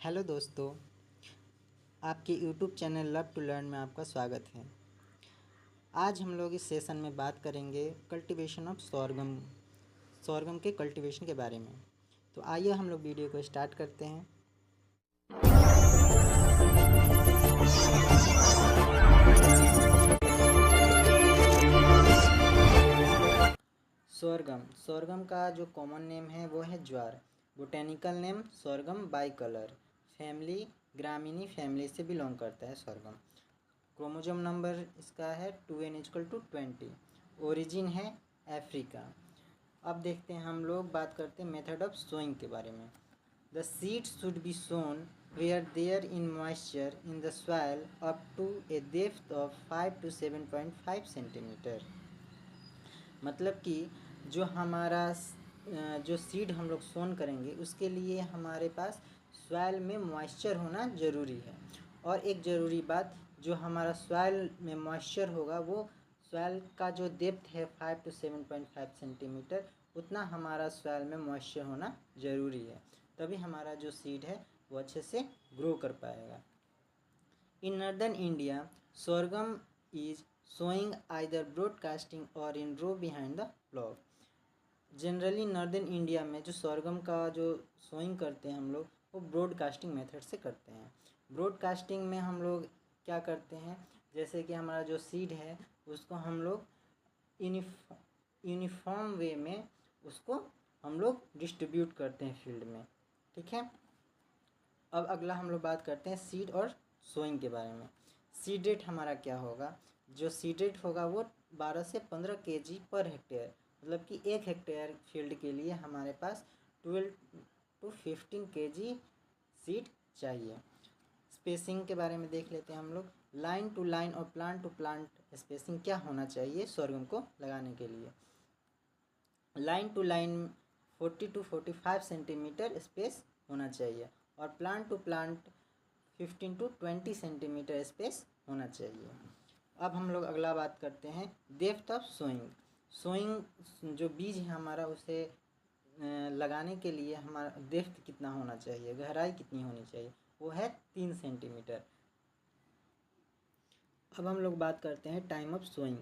Hello दोस्तों, आपके YouTube channel love to learn में आपका स्वागत है। आज हम लोग इस सेशन में बात करेंगे कल्टीवेशन ऑफ सॉर्गम के कल्टीवेशन के बारे में। तो आइए हम लोग वीडियो को स्टार्ट करते हैं। सॉर्गम का जो कॉमन नेम है वो है jowar. Botanical name sorghum bicolor. Family Gramineae family से बिलोंग करता है सॉर्गम। क्रोमोसोम नंबर इसका है 2n=20। ओरिजिन है अफ्रीका। अब देखते हैं, हम लोग बात करते हैं मेथड ऑफ सोइंग के बारे में। The seed should be sown where there in moisture in the soil up to a depth of 5 to 7.5 centimetre. मतलब कि जो सीड हम लोग सोन करेंगे उसके लिए हमारे पास सॉइल में मॉइस्चर होना ज़रूरी है। और एक ज़रूरी बात, जो हमारा सॉइल में मॉइस्चर होगा वो सॉइल का जो डेप्थ है 5 to 7.5 सेंटीमीटर, उतना हमारा सॉइल में मॉइस्चर होना ज़रूरी है, तभी हमारा जो सीड है वो अच्छे से ग्रो कर पाएगा। In northern India, sorghum is sowing either broadcasting or in row behind the plough. Generally northern India में जो सॉर्गम का जो सोइंग करते हैं हम लोग, वो ब्रॉडकास्टिंग मेथड से करते हैं। ब्रॉडकास्टिंग में हम लोग क्या करते हैं, जैसे कि हमारा जो सीड है उसको हम लोग यूनिफॉर्म वे में उसको हम लोग डिस्ट्रीब्यूट करते हैं फील्ड में। ठीक है। अब अगला हम लोग बात करते हैं सीड और सोइंग के बारे में। सीड रेट हमारा क्या होगा, जो सीड रेट होगा वो 12 से 15 kg पर हेक्टेयर, मतलब कि 1 हेक्टेयर फील्ड के लिए हमारे पास 12 to 15 kg सीड चाहिए। स्पेसिंग के बारे में देख लेते हैं हम लोग। लाइन टू लाइन और प्लांट टू प्लांट स्पेसिंग क्या होना चाहिए सॉर्गम को लगाने के लिए। Line to line 40 to 45 centimetre space होना चाहिए और plant to plant 15 to 20 centimetre space होना चाहिए। अब हम लोग अगला बात करते हैं डेप्थ ऑफ सोइंग जो बीज है हमारा, उसे लगाने के लिए हमारा डेप्थ कितना होना चाहिए, गहराई कितनी होनी चाहिए, वो है 3 सेंटीमीटर। अब हम लोग बात करते हैं टाइम ऑफ सोइंग,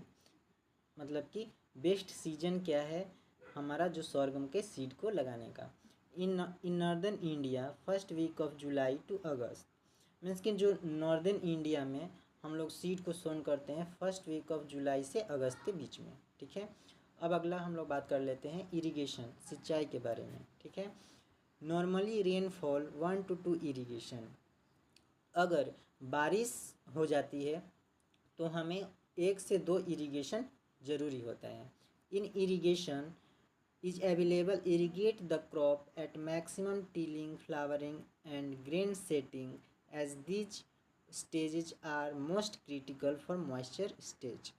मतलब कि बेस्ट सीजन क्या है हमारा जो सॉर्गम के सीड को लगाने का। In northern India first week of July to August, means कि जो नॉर्दर्न इंडिया में हम लोग सीड को सोन करते हैं फर्स्ट वीक ऑफ जुलाई से अगस्त के बीच में। ठीक है। अब अगला हम लोग बात कर लेते हैं इरिगेशन, सिंचाई के बारे में। ठीक है। Normally rainfall 1 to 2 irrigation. अगर बारिश हो जाती है तो हमें 1 से 2 इरीगेशन ज़रूरी होता है। In irrigation is available irrigate the crop at maximum tilling, flowering and grain setting as these stages are most critical for moisture stage.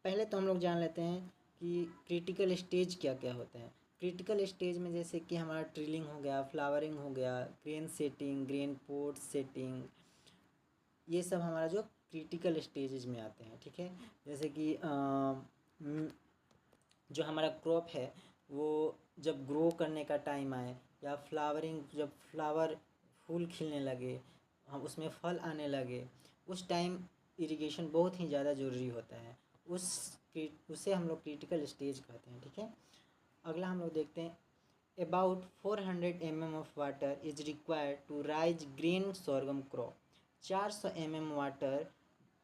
पहले तो हम लोग जान लेते हैं कि क्रिटिकल स्टेज क्या क्या होता है। क्रिटिकल स्टेज में जैसे कि हमारा ट्रिलिंग हो गया, फ्लावरिंग हो गया, grain setting, grain port setting, ये सब हमारा जो क्रिटिकल स्टेजेज में आते हैं। ठीक है। जैसे कि जो हमारा क्रॉप है वो जब ग्रो करने का टाइम आए, या फ्लावरिंग, जब फ्लावर फूल खिलने लगे, हम उसमें फल आने लगे, उस टाइम इरिगेशन बहुत ही ज़्यादा ज़रूरी होता है। उसे हम लोग क्रिटिकल स्टेज कहते हैं। ठीक है। अगला हम लोग देखते हैं about 400 mm of water is required to raise grain sorghum crop. 400 mm water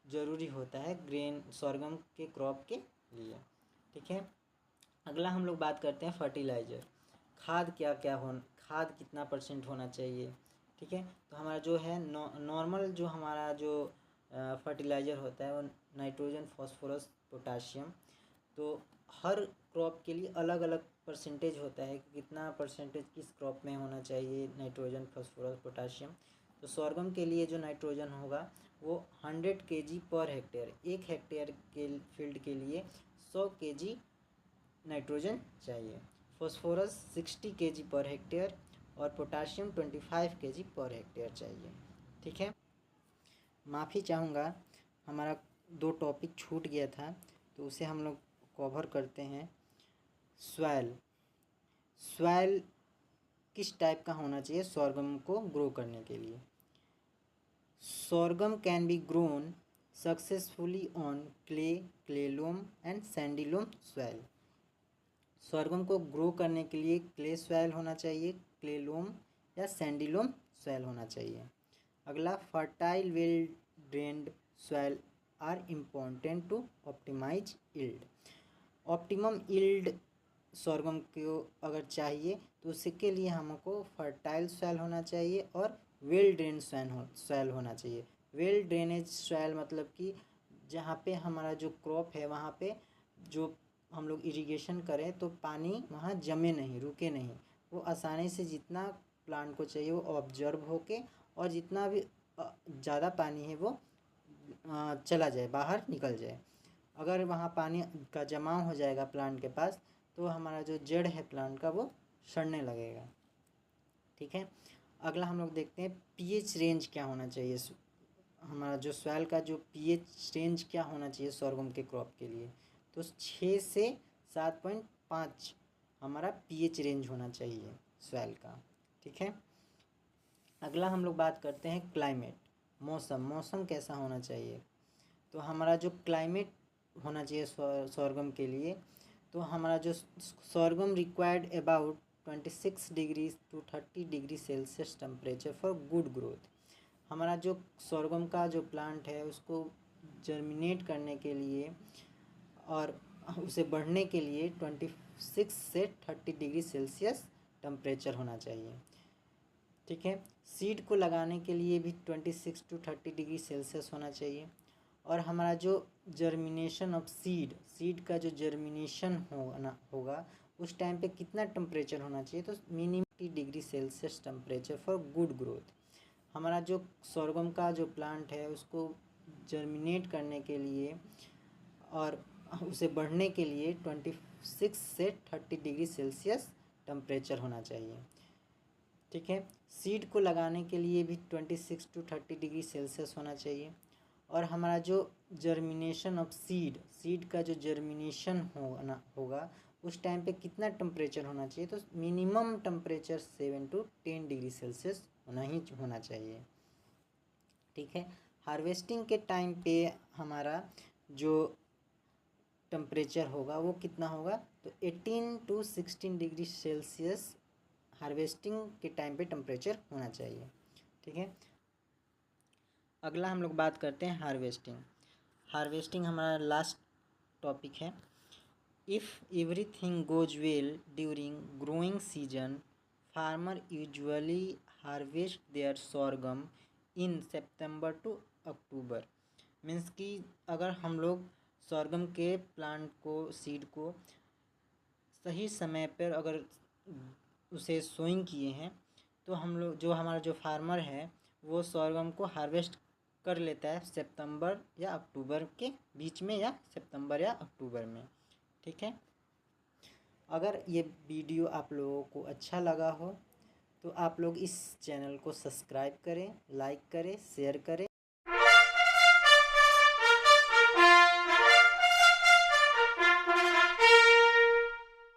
ज़रूरी होता है ग्रेन सॉर्गम के क्रॉप के लिए। ठीक है। अगला हम लोग बात करते हैं फर्टिलाइज़र, खाद कितना % होना चाहिए। ठीक है। तो हमारा जो है नॉर्मल जो हमारा जो फर्टिलाइज़र होता है वो नाइट्रोजन, फॉस्फोरस, पोटाशियम। तो हर क्रॉप के लिए अलग अलग % होता है कि कितना % किस क्रॉप में होना चाहिए, नाइट्रोजन, फॉस्फोरस, पोटाशियम। तो सॉर्गम के लिए जो नाइट्रोजन होगा वो 100 kg पर हेक्टेयर, 1 हेक्टेयर के फील्ड के लिए 100 kg नाइट्रोजन चाहिए। फॉस्फोरस 60 kg पर हेक्टेयर और पोटाशियम 25 kg पर हेक्टेयर चाहिए। ठीक है। माफ़ी चाहूँगा, हमारा 2 टॉपिक छूट गया था तो उसे हम लोग कवर करते हैं। सॉइल किस टाइप का होना चाहिए सॉर्गम को ग्रो करने के लिए। Sorghum can be grown successfully on clay, clay loam and sandy loam soil. Sorghum को ग्रो करने के लिए क्ले सॉइल होना चाहिए, क्ले लोम या सैंडी लोम सॉइल होना चाहिए। अगला, fertile well drained soil are important to optimise yield. Optimum yield sorghum को अगर चाहिए तो उसके लिए हमको फर्टाइल सॉइल होना चाहिए और वेल ड्रेन सॉइल होना चाहिए। वेल ड्रेनेज सॉइल मतलब कि जहाँ पे हमारा जो क्रॉप है वहाँ पे जो हम लोग इरिगेशन करें तो पानी वहाँ जमे नहीं, रुके नहीं, वो आसानी से जितना प्लांट को चाहिए वो ऑब्जर्व होके और जितना भी ज़्यादा पानी है वो चला जाए, बाहर निकल जाए। अगर वहाँ पानी का जमाव हो जाएगा प्लांट के पास तो हमारा जो जड़ है प्लांट का वो सड़ने लगेगा। ठीक है, अगला हम लोग देखते हैं पीएच रेंज क्या होना चाहिए। हमारा जो सॉइल का जो पीएच रेंज क्या होना चाहिए सॉर्गम के क्रॉप के लिए, तो 6 से 7.5 हमारा पीएच रेंज होना चाहिए सॉइल का। ठीक है, अगला हम लोग बात करते हैं क्लाइमेट, मौसम कैसा होना चाहिए। तो हमारा जो क्लाइमेट होना चाहिए सॉर्गम के लिए, तो हमारा जो sorghum required about 26 degree to 30 degree Celsius temperature for good growth. हमारा जो सॉर्गम का जो प्लांट है उसको जर्मिनेट करने के लिए और उसे बढ़ने के लिए 26 से 30 डिग्री सेल्सियस टेम्परेचर होना चाहिए। ठीक है, सीड को लगाने के लिए भी 26 to 30 डिग्री सेल्सियस होना चाहिए। और हमारा जो जर्मिनेशन ऑफ सीड का जो जर्मिनेशन होगा उस टाइम पे कितना टेम्परेचर होना चाहिए, तो minimum 30 degree Celsius temperature for good growth. हमारा जो सॉर्गम का जो प्लांट है उसको जर्मिनेट करने के लिए और उसे बढ़ने के लिए 26 से 30 डिग्री सेल्सियस टेम्परेचर होना चाहिए। ठीक है, सीड को लगाने के लिए भी 26 to 30 डिग्री सेल्सियस होना चाहिए। और हमारा जो जर्मिनेशन ऑफ सीड का जो जर्मिनेशन होगा उस टाइम पे कितना टेम्परेचर होना चाहिए, तो minimum temperature 7 to 10 degree Celsius होना चाहिए। ठीक है, हार्वेस्टिंग के टाइम पे हमारा जो टेम्परेचर होगा वो कितना होगा, तो 18 to 16 डिग्री सेल्सियस हार्वेस्टिंग के टाइम पे टेम्परेचर होना चाहिए। ठीक है, अगला हम लोग बात करते हैं हार्वेस्टिंग हमारा लास्ट टॉपिक है। If everything goes well during growing season, farmer usually harvest their sorghum in September to October. Means कि अगर हम लोग सॉर्गम के प्लांट को सीड को सही समय पर अगर उसे सोइंग किए हैं तो हम लोग जो हमारा जो फार्मर है वो सॉर्गम को हार्वेस्ट कर लेता है सितंबर या अक्टूबर के बीच में या सितंबर या अक्टूबर में। ठीक है, अगर ये वीडियो आप लोगों को अच्छा लगा हो तो आप लोग इस चैनल को सब्सक्राइब करें, लाइक करें, शेयर करें।